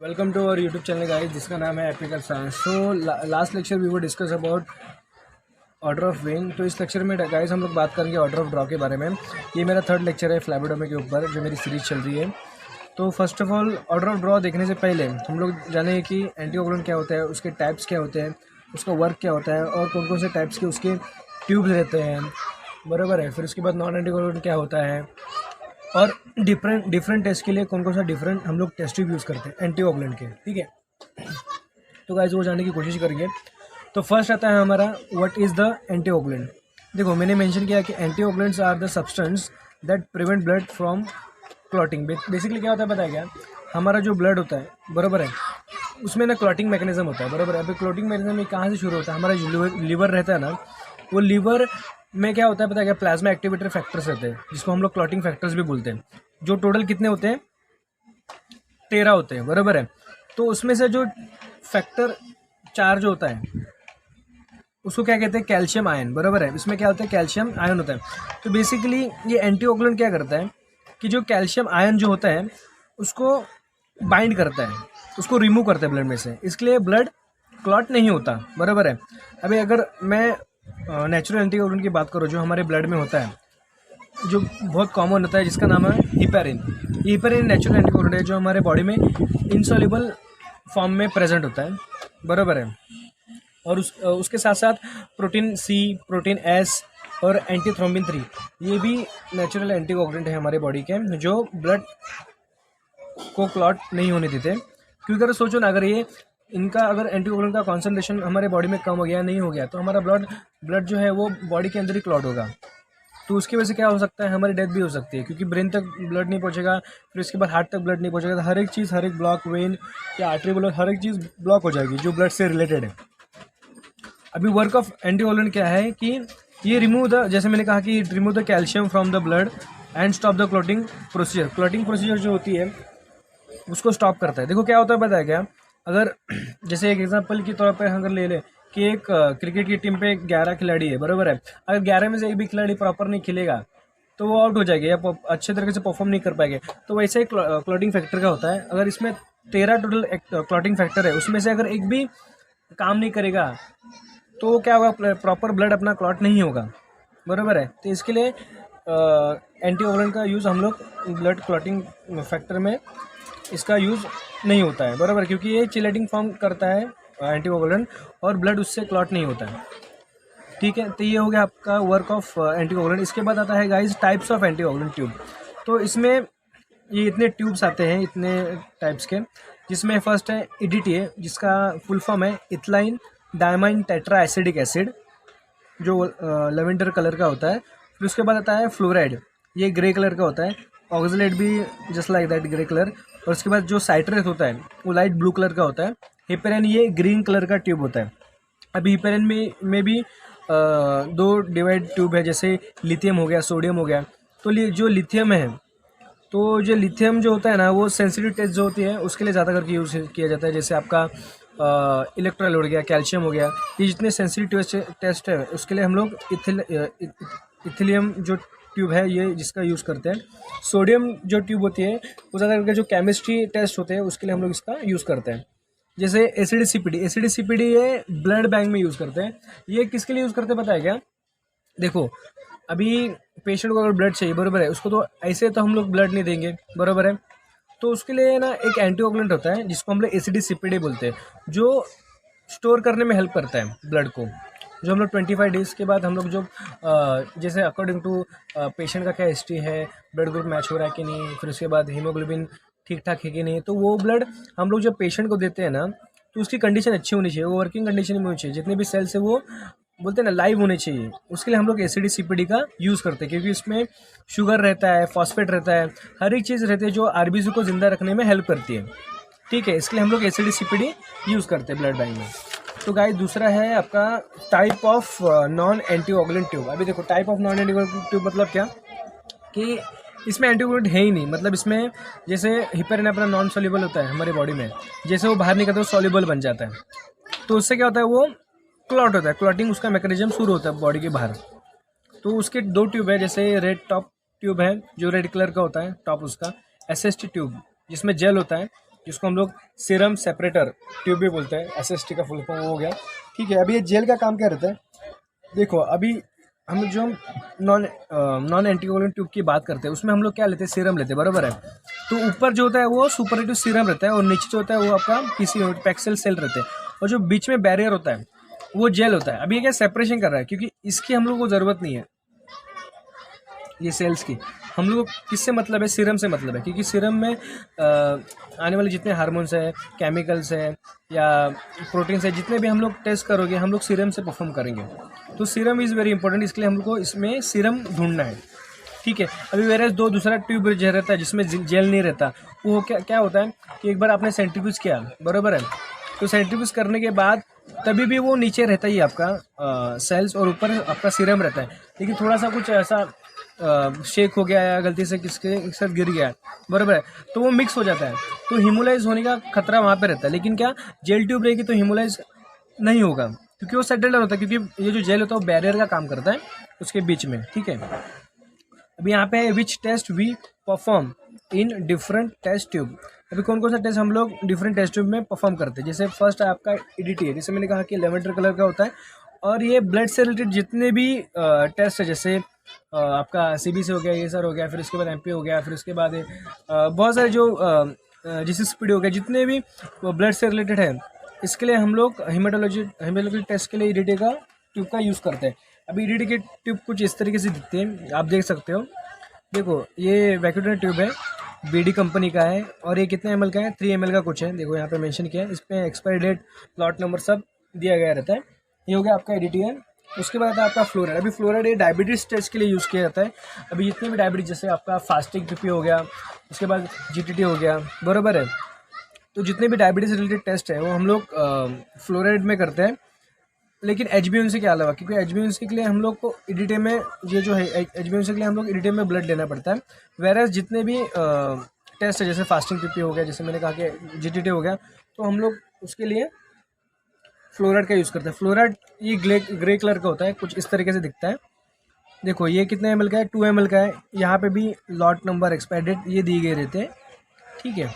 Welcome to our YouTube channel guys, जिसका नाम है Epical Science. So last lecture we वो discuss about order of when. तो इस लेक्चर में गाइस हम लोग बात करेंगे ऑर्डर ऑफ ड्रॉ के बारे में। ये मेरा थर्ड लेक्चर है फ्लैबिडोमे के ऊपर, जो मेरी सीरीज चल रही है। तो first of all, order of draw देखने से पहले हम लोग जाने कि एंटीकोगुलेंट क्या होता है, उसके टाइप्स क्या होते हैं, उसका वर्क क्या होता है और कौन कौन से टाइप्स के उसके ट्यूब्स रहते हैं, बराबर है। फिर उसके बाद नॉन एंटीकोगुलेंट क्या होता है और डिफरेंट टेस्ट के लिए कौन कौन सा डिफरेंट हम लोग टेस्ट ट्यूब यूज़ करते हैं एंटीऑक्सीडेंट के, ठीक है। तो गाइस वो जानने की कोशिश करेंगे। तो फर्स्ट आता है हमारा व्हाट इज़ द एंटीऑक्सीडेंट। देखो, मैंने मेंशन किया कि antioxidants are the substance that prevent blood from clotting. Basically क्या होता है पता है क्या, हमारा जो ब्लड होता है, बराबर है, उसमें ना क्लॉटिंग मैकेनिज्म होता है, बराबर है। अभी क्लॉटिंग मैकेनिज्म कहाँ से शुरू होता है, हमारा जो लीवर रहता है ना, वो लीवर में क्या होता है पता है क्या, प्लाज्मा एक्टिवेटर फैक्टर्स रहते हैं, जिसको हम लोग क्लॉटिंग फैक्टर्स भी बोलते हैं। जो टोटल कितने होते हैं, 13 होते हैं, बराबर है। तो उसमें से जो फैक्टर 4 जो होता है उसको क्या कहते हैं, कैल्शियम आयन, बराबर है। इसमें क्या होता है, कैल्शियम आयन होता है। तो बेसिकली ये एंटीऑक्सीडेंट क्या करता है कि जो कैल्शियम आयन जो होता है उसको बाइंड करता है, उसको रिमूव करता है ब्लड में से, इसके लिए ब्लड क्लॉट नहीं होता, बराबर है। अभी अगर मैं नेचुरल एंटीऑक्सीडेंट की बात करूँ जो हमारे ब्लड में होता है, जो बहुत कॉमन होता है, जिसका नाम है हिपेरिन। हिपेरिन नेचुरल एंटीऑक्सीडेंट है जो हमारे बॉडी में इनसॉल्युबल फॉर्म में प्रेजेंट होता है, बराबर है। और उसके साथ साथ प्रोटीन सी, प्रोटीन एस और एंटीथ्रोम्बिन 3, ये भी नेचुरल एंटीऑक्सीडेंट है हमारे बॉडी के, जो ब्लड को क्लॉट नहीं होने देते। क्योंकि अगर सोचो ना, अगर ये इनका अगर एंटीऑक्सीडेंट का कॉन्सेंट्रेशन हमारे बॉडी में कम हो गया, नहीं हो गया, तो हमारा ब्लड जो है वो बॉडी के अंदर ही क्लॉट होगा। तो उसकी वजह से क्या हो सकता है, हमारी डेथ भी हो सकती है, क्योंकि ब्रेन तक ब्लड नहीं पहुंचेगा, फिर उसके बाद हार्ट तक ब्लड नहीं पहुंचेगा, तो हर एक चीज़, हर एक ब्लॉक, वेन या आर्टरी ब्लॉक, हर एक चीज़ ब्लॉक हो जाएगी जो ब्लड से रिलेटेड है। अभी वर्क ऑफ एंटीऑक्सीडेंट क्या है कि ये रिमूव द, जैसे मैंने कहा कि remove the calcium from the blood and stop the clotting procedure. Clotting procedure जो होती है उसको स्टॉप करता है। देखो क्या होता है पता है क्या, अगर जैसे एक एग्जांपल के तौर पर अगर ले ले कि एक क्रिकेट की टीम पे 11 खिलाड़ी है, बराबर है। अगर 11 में से एक भी खिलाड़ी प्रॉपर नहीं खेलेगा तो वो आउट हो जाएगा या अच्छे तरीके से परफॉर्म नहीं कर पाएंगे। तो वैसे ही क्लॉटिंग फैक्टर का होता है, अगर इसमें 13 टोटल क्लॉटिंग फैक्टर है, उसमें से अगर एक भी काम नहीं करेगा तो क्या होगा, प्रॉपर ब्लड अपना क्लॉट नहीं होगा, बराबर है। तो इसके लिए एंटीऑक्सीडेंट का यूज़ हम लोग ब्लड क्लॉटिंग फैक्टर में इसका यूज़ नहीं होता है, बराबर, क्योंकि ये चिलेटिंग फॉर्म करता है एंटीऑक्सीडेंट और ब्लड उससे क्लॉट नहीं होता है, ठीक है। तो ये हो गया आपका वर्क ऑफ एंटीऑक्सीडेंट। इसके बाद आता है guys types of antioxidant tube. तो इसमें ये इतने ट्यूब्स आते हैं, इतने टाइप्स के, जिसमें फर्स्ट है EDTA, जिसका फुल फॉर्म है ethyl diamine tetra acidic acid, जो लेवेंडर कलर का होता है। फिर उसके बाद आता है फ्लोराइड, ये ग्रे कलर का होता है। ऑक्सलेट भी just like that, grey colour. और उसके बाद जो साइट्रेट होता है वो लाइट ब्लू कलर का होता है। हिपेरिन ये ग्रीन कलर का ट्यूब होता है। अभी हिपेरिन में भी दो डिवाइड ट्यूब है, जैसे लिथियम हो गया, सोडियम हो गया। तो जो लिथियम है, तो जो लिथियम जो होता है ना, वो सेंसिटिव टेस्ट जो होती है उसके लिए ज़्यादा करके यूज़ किया जाता है। जैसे आपका इलेक्ट्रोलाइट हो गया, कैल्शियम हो गया, ये जितने सेंसिटिव टेस्ट है उसके लिए हम लोग इथिलियम जो ट्यूब है ये जिसका यूज़ करते हैं। सोडियम जो ट्यूब होती है वो ज़्यादा करके जो केमिस्ट्री टेस्ट होते हैं उसके लिए हम लोग इसका यूज़ करते हैं। जैसे एसिडिसिपिडी ये ब्लड बैंक में यूज़ करते हैं। ये किसके लिए यूज़ करते हैं पता है क्या, देखो अभी पेशेंट को अगर ब्लड चाहिए, बराबर है, उसको तो ऐसे तो हम लोग ब्लड नहीं देंगे, बराबर है। तो उसके लिए ना एक एंटीऑक्सीडेंट होता है जिसको हम लोग एसिडिसिपिडी बोलते हैं, जो स्टोर करने में हेल्प करता है ब्लड को। जो हम लोग 25 डेज़ के बाद हम लोग जो जैसे अकॉर्डिंग टू पेशेंट का क्या हिस्ट्री है, ब्लड ग्रुप मैच हो रहा है कि नहीं, फिर उसके बाद हीमोग्लोबिन ठीक ठाक है कि नहीं, तो वो ब्लड हम लोग जब पेशेंट को देते हैं ना, तो उसकी कंडीशन अच्छी होनी चाहिए, वो वर्किंग कंडीशन में होनी चाहिए, जितने भी सेल्स है वो बोलते हैं ना लाइव होने चाहिए। उसके लिए हम लोग एसिडिसिपिडी का यूज़ करते हैं, क्योंकि इसमें शुगर रहता है, फॉस्फेट रहता है, हर एक चीज़ रहती है जो आरबीसी को ज़िंदा रखने में हेल्प करती है, ठीक है। इसके लिए हम लोग एसिडिसिपिडी यूज़ करते हैं ब्लड बैंक में। तो गाइस दूसरा है आपका type of non antioxidant tube. अभी देखो type of non antioxidant tube मतलब क्या, कि इसमें एंटीऑक्सीडेंट है ही नहीं, मतलब इसमें जैसे हिपेरिन अपना नॉन सॉल्युबल होता है हमारे बॉडी में, जैसे वो बाहर निकलता है वो सॉल्युबल बन जाता है, तो उससे क्या होता है, वो क्लॉट होता है, क्लॉटिंग उसका मैकेनिज्म शुरू होता है बॉडी के बाहर। तो उसके 2 ट्यूब है, जैसे रेड टॉप ट्यूब है जो रेड कलर का होता है टॉप उसका, SST ट्यूब जिसमें जेल होता है, जिसको हम लोग सीरम सेपरेटर ट्यूब भी बोलते हैं, SST का फुल फॉर्म हो गया। ठीक है, अभी ये जेल का काम क्या रहता है, देखो अभी हम जो नॉन एंटीकोगुलेंट ट्यूब की बात करते हैं उसमें हम लोग क्या लेते हैं, सीरम लेते हैं, बराबर है। तो ऊपर जो होता है वो सुपरएटिव सीरम रहता है और नीचे जो होता है वो आपका पीसी पैक्सिल सेल रहते हैं, और जो बीच में बैरियर होता है वो जेल होता है। अभी ये क्या सेपरेशन कर रहा है, क्योंकि इसकी हम लोग को ज़रूरत नहीं है, ये सेल्स की हम लोग को किससे मतलब है, सीरम से मतलब है, क्योंकि सीरम में आने वाले जितने हार्मोन्स है, केमिकल्स है या प्रोटीन्स है, जितने भी हम लोग टेस्ट करोगे हम लोग सीरम से परफॉर्म करेंगे। तो सीरम इज़ वेरी इंपॉर्टेंट, इसके लिए हम लोग को इसमें सीरम ढूंढना है। ठीक है, अभी वेरे दूसरा ट्यूब जो रहता है जिसमें जेल नहीं रहता, वो क्या क्या होता है कि एक बार आपने सेंट्रीफ्यूज किया, बराबर है, तो सेंट्रीफ्यूज करने के बाद तभी भी वो नीचे रहता ही आपका सेल्स और ऊपर आपका सीरम रहता है। लेकिन थोड़ा सा कुछ ऐसा शेक हो गया या गलती से किसके एक साथ गिर गया, बराबर है, तो वो मिक्स हो जाता है, तो हीमोलाइज होने का खतरा वहाँ पे रहता है। लेकिन क्या जेल ट्यूब रहेगी तो हीमोलाइज नहीं होगा, क्योंकि वो सेटल्ड होता है, क्योंकि ये जो जेल होता है वो बैरियर का काम करता है उसके बीच में। ठीक है, अभी यहाँ पे है which test we perform in different test tube. अभी कौन कौन सा टेस्ट हम लोग डिफरेंट टेस्ट ट्यूब में परफॉर्म करते हैं। जैसे फर्स्ट है आपका EDT है, जैसे मैंने कहा कि लेवेंडर कलर का होता है, और ये ब्लड से रिलेटेड जितने भी टेस्ट है, जैसे आपका CBC हो गया, ये सर हो गया, फिर उसके बाद MP हो गया, फिर उसके बाद बहुत सारे जो GCSPD हो गया, जितने भी ब्लड से रिलेटेड है, इसके लिए हम लोग हेमेटोलॉजी टेस्ट के लिए EDT का ट्यूब का यूज़ करते हैं। अभी EDT के ट्यूब कुछ इस तरीके से दिखते हैं, आप देख सकते हो। देखो ये वैक्यूटन ट्यूब है, BD कंपनी का है, और ये कितने ml का है, 3 ml का कुछ है, देखो यहाँ पे मेंशन किया है, इस पर एक्सपायरी डेट, प्लॉट नंबर सब दिया गया रहता है। ये हो गया आपका EDT है। उसके बाद आता है आपका फ्लोराइड। अभी फ्लोराइड ये डायबिटीज़ टेस्ट के लिए यूज़ किया जाता है। अभी जितने भी डायबिटीज़, जैसे आपका फास्टिंग BP हो गया, उसके बाद GTT हो गया, बराबर है, तो जितने भी डायबिटीज़ रिलेटेड टेस्ट है वो हम लोग फ्लोराइड में करते हैं। लेकिन HbA1c के अलावा, क्योंकि HbA1c के लिए हम लोग को EDT में, ये जो है HbA1c के लिए हम लोग EDT में ब्लड लेना पड़ता है। वेरएस जितने भी टेस्ट है, जैसे फास्टिंग PP हो गया, जैसे मैंने कहा कि GTT हो गया, तो हम लोग उसके लिए फ्लोराइड का यूज़ करते हैं। फ्लोराइड ये ग्रे कलर का होता है, कुछ इस तरीके से दिखता है। देखो ये कितने ml का है, 2 ml का है, यहाँ पे भी लॉट नंबर, एक्सपायर डेट ये दिए गए रहते हैं। ठीक है,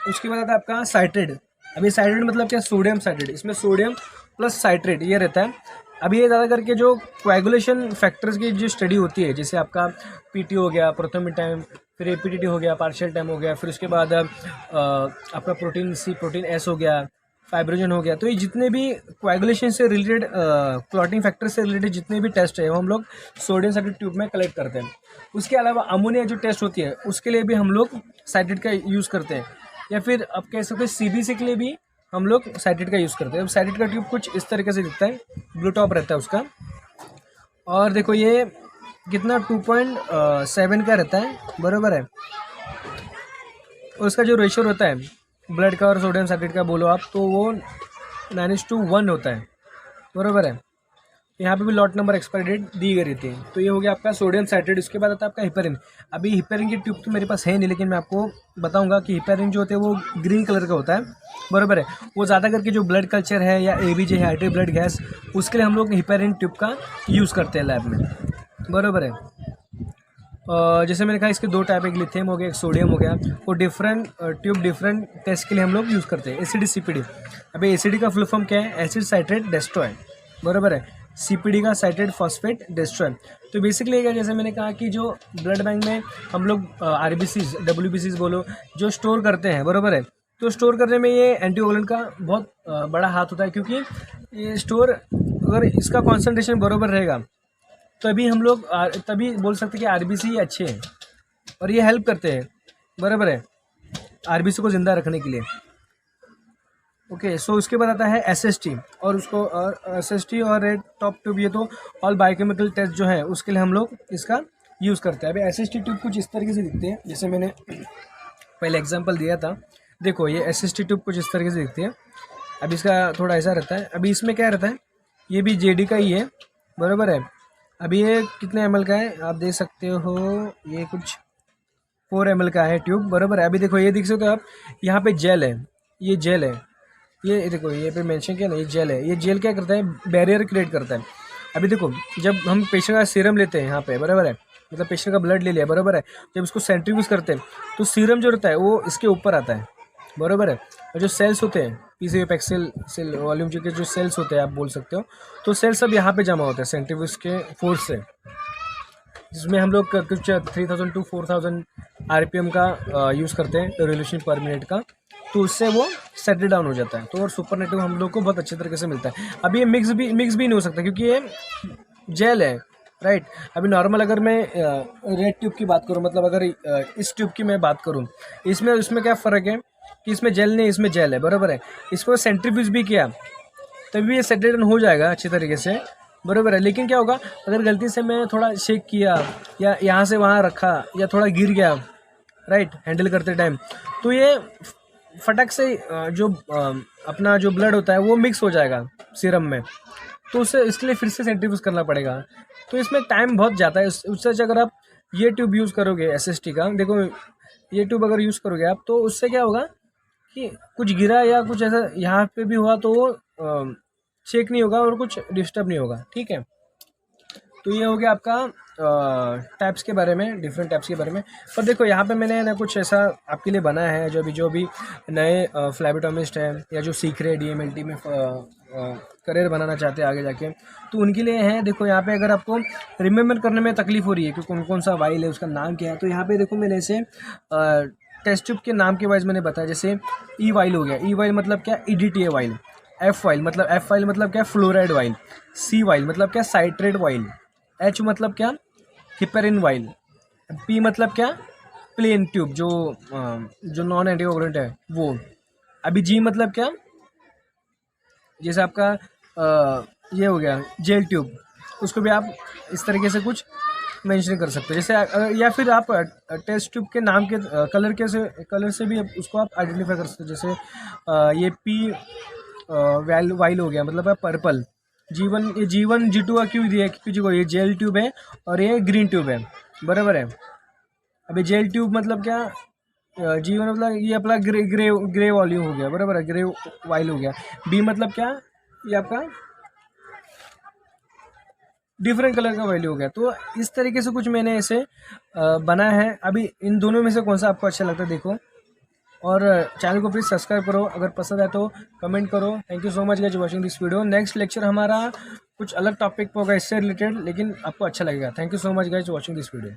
उसके बाद आता है आपका साइट्रेट। अभी साइट्रेट मतलब क्या, सोडियम साइट्रेट, इसमें सोडियम प्लस साइट्रेट ये रहता है। अभी ये ज़्यादा करके जो कोएगुलेशन फैक्टर्स की जो स्टडी होती है, जैसे आपका PT हो गया, प्रोथर्म टाइम, फिर APTT हो गया, पार्शियल टाइम हो गया, फिर उसके बाद आपका प्रोटीन C, प्रोटीन S हो गया, फाइब्रोजन हो गया, तो ये जितने भी कोएगुलेशन से रिलेटेड, क्लॉटिंग फैक्टर से रिलेटेड जितने भी टेस्ट है वो हम लोग सोडियम साइट्रेट ट्यूब में कलेक्ट करते हैं। उसके अलावा अमोनिया जो टेस्ट होती है उसके लिए भी हम लोग साइट्रेट का यूज़ करते हैं, या फिर आप कह सकते हैं CBC के लिए भी हम लोग साइट्रेट का यूज़ करते हैं। अब साइट्रेट का ट्यूब कुछ इस तरीके से दिखता है, ब्लू टॉप रहता है उसका, और देखो ये कितना 2.7 का रहता है, बराबर है, और उसका जो रेशियो होता है ब्लड का और सोडियम साइट्रेट का बोलो आप, तो वो 9:1 होता है, बराबर है। यहाँ पे भी लॉट नंबर, एक्सपायरी डेट दी गई रहती है। तो ये हो गया आपका सोडियम साइट्रेट। उसके बाद आता है आपका हिपेरिन। अभी हिपेरिन की ट्यूब तो मेरे पास है नहीं, लेकिन मैं आपको बताऊंगा कि हिपेरिन जो होते हैं वो ग्रीन कलर का होता है, बराबर है। वो ज़्यादा करके जो ब्लड कल्चर है या ABG है, हाइड्रेट ब्लड गैस, उसके लिए हम लोग हिपेरिन ट्यूब का यूज़ करते हैं लैब में, बराबर है। जैसे मैंने कहा इसके 2 टाइप, एक लिथियम हो गया, एक सोडियम हो गया। वो डिफरेंट ट्यूब डिफरेंट टेस्ट के लिए हम लोग यूज़ करते हैं। ACD CPD। अभी ACD का फुल फॉर्म क्या है, एसिड साइट्रेट डेस्ट्रॉय, बराबर है। CPD का साइट्रेट फॉस्फेट डेस्ट्रॉय। तो बेसिकली क्या, जैसे मैंने कहा कि जो ब्लड बैंक में हम लोग RBCs WBCs बोलो जो स्टोर करते हैं, बराबर है, तो स्टोर करने में ये एंटीकोगुलेंट का बहुत बड़ा हाथ होता है, क्योंकि ये स्टोर अगर इसका कॉन्सेंट्रेशन बराबर रहेगा तभी हम लोग तभी बोल सकते हैं कि RBC अच्छे हैं और ये हेल्प करते हैं, बराबर है, RBC को ज़िंदा रखने के लिए। ओके, सो उसके बाद आता है SST, और उसको SST और रेड टॉप ट्यूब, ये तो ऑल बायोकेमिकल टेस्ट जो है उसके लिए हम लोग इसका यूज़ करते हैं। अभी SST ट्यूब कुछ इस तरीके से दिखते हैं, जैसे मैंने पहले एग्जांपल दिया था। देखो ये SST ट्यूब कुछ इस तरीके से दिखती है। अभी इसका थोड़ा ऐसा रहता है। अभी इसमें क्या रहता है, ये भी JD का ही है, बराबर है। अभी ये कितने ml का है आप देख सकते हो, ये कुछ 4 ml का है ट्यूब, बराबर है। अभी देखो ये देख सकते हो आप, यहाँ पे जेल है, ये जेल है, ये देखो ये पे मेंशन किया ना, ये जेल है। ये जेल क्या करता है, बैरियर क्रिएट करता है। अभी देखो जब हम पेशेंट का सीरम लेते हैं यहाँ पे, बराबर है, मतलब पेशेंट का ब्लड ले लिया, बराबर है। जब इसको सेंट्रीफ्यूज करते हैं तो सीरम जो रहता है वो इसके ऊपर आता है, बराबर है। और जो सेल्स होते हैं पीसी एपेक्सिल सेल वॉल्यूम के जो सेल्स होते हैं आप बोल सकते हो, तो सेल्स सब यहाँ पे जमा होते हैं सेंट्रीफ्यूज के फोर्स से, जिसमें हम लोग कुछ 3000 to 4000 RPM का यूज़ करते हैं रिवोल्यूशन पर मिनट का, तो उससे वो सेटल डाउन हो जाता है। तो और सुपरनेटिव हम लोग को बहुत अच्छे तरीके से मिलता है। अभी ये मिक्स भी नहीं हो सकता क्योंकि ये जेल है, राइट। अभी नॉर्मल अगर मैं रेड ट्यूब की बात करूँ, मतलब अगर इस ट्यूब की मैं बात करूँ, इसमें क्या फ़र्क है कि इसमें जेल नहीं, इसमें जेल है, बराबर है। इसको सेंट्रीफ्यूज भी किया तभी ये सेटल डाउन हो जाएगा अच्छी तरीके से, बराबर है। लेकिन क्या होगा अगर गलती से मैं थोड़ा शेक किया या यहाँ से वहाँ रखा या थोड़ा गिर गया, राइट, हैंडल करते टाइम, तो ये फटक से जो अपना जो ब्लड होता है वो मिक्स हो जाएगा सीरम में, तो उससे इसके लिए फिर से सेंट्रीफ्यूज करना पड़ेगा। तो इसमें टाइम बहुत जाता है। उससे अच्छा अगर आप ये ट्यूब यूज़ करोगे SST का, देखो ये ट्यूब अगर यूज़ करोगे आप, तो उससे क्या होगा कि कुछ गिरा या कुछ ऐसा यहाँ पे भी हुआ तो वो शेक नहीं होगा और कुछ डिस्टर्ब नहीं होगा, ठीक है। तो ये हो गया आपका टैप्स के बारे में, डिफरेंट टैप्स के बारे में। पर देखो यहाँ पे मैंने ना कुछ ऐसा आपके लिए बना है, जो भी नए फ्लैबोटोमिस्ट हैं या जो सीख रहे हैं DMLT में करियर बनाना चाहते हैं आगे जाके, तो उनके लिए है। देखो यहाँ पे अगर आपको रिमेंबर करने में तकलीफ हो रही है कि कौन कौन सा वाइल है, उसका नाम क्या है, तो यहाँ पे देखो मैंने ऐसे टेस्ट ट्यूब के नाम के वाइज मैंने बताया। जैसे ई वाइल हो गया, ई वाइल मतलब क्या, EDTA वाइल। एफ वाइल मतलब क्या, फ्लोराइड वाइल। सी वाइल मतलब क्या, साइट्रेट वाइल। एच मतलब क्या, हिपेरिन वाइल। पी मतलब क्या, प्लेन ट्यूब जो नॉन एंटीकोगुलेंट है वो। अभी जी मतलब क्या, जैसे आपका ये हो गया जेल ट्यूब, उसको भी आप इस तरीके से कुछ मेंशन कर सकते हो। जैसे या फिर आप टेस्ट ट्यूब के नाम के कलर से भी उसको आप आइडेंटिफाई कर सकते हो। जैसे ये पी वाइल हो गया, मतलब पर्पल। G1 G2 का क्यों दिया है, क्योंकि ये जेल ट्यूब है और ये ग्रीन ट्यूब है, बराबर है। अभी जेल ट्यूब मतलब क्या, G1 मतलब ये अपना ग्रे वॉल्यूम हो गया, बराबर है, ग्रे वाइल हो गया। बी मतलब क्या, ये आपका डिफरेंट कलर का वैल्यू हो गया। तो इस तरीके से कुछ मैंने ऐसे बना है। अभी इन दोनों में से कौन सा आपको अच्छा लगता है देखो, और चैनल को प्लीज़ सब्सक्राइब करो, अगर पसंद आए तो कमेंट करो। Thank you so much guys watching this video. Next lecture हमारा कुछ अलग टॉपिक पर होगा इससे रिलेटेड, लेकिन आपको अच्छा लगेगा। Thank you so much guys watching this video.